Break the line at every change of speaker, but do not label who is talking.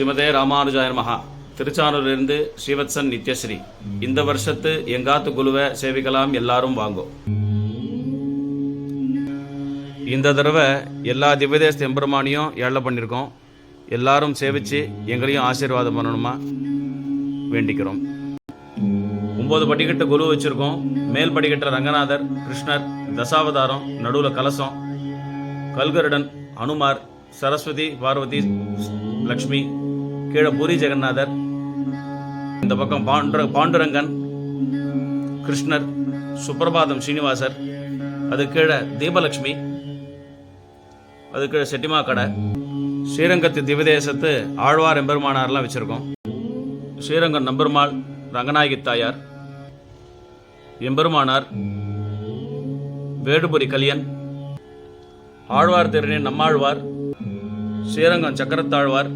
ஸ்ரீமதே ராமானுஜாய நமஹா. திருச்சானூரிலிருந்து ஸ்ரீவத்சன் நித்யஸ்ரீ. இந்த வருஷத்து எங்காத்து குழுவை சேவிக்கலாம், எல்லாரும் வாங்கோ. இந்த தடவை எல்லா திவ்யதேச எம்பெருமானியும் ஏழை பண்ணியிருக்கோம். எல்லாரும் சேவிச்சு எங்களையும் ஆசீர்வாதம் பண்ணணுமா வேண்டிக்கிறோம். 9 படிக்கட்டு குரு வச்சுருக்கோம். மேல் படிக்கட்டில் ரங்கநாதர், கிருஷ்ணர், தசாவதாரம், நடுவில் கலசம், கல்கருடன், அனுமார், சரஸ்வதி, பார்வதி, லக்ஷ்மி, கீழே பூரி ஜெகநாதர், இந்த பக்கம் பாண்டுரங்கன், கிருஷ்ணர், சுப்பிரபாதம் ஸ்ரீனிவாசர், அது கீழே தீபலக்ஷ்மி, அது கீழே செட்டிமா கடை. ஸ்ரீரங்கத்து திவ்யதேசத்து ஆழ்வார் எம்பெருமானார்லாம் வச்சுருக்கோம். ஸ்ரீரங்கம் நம்பெருமாள், ரங்கநாயகி தாயார், எம்பெருமானார், வேடுபுரி கலியன், ஆழ்வார் திருநீர் நம்மாழ்வார், ஸ்ரீரங்கம் சக்கரத்தாழ்வார்,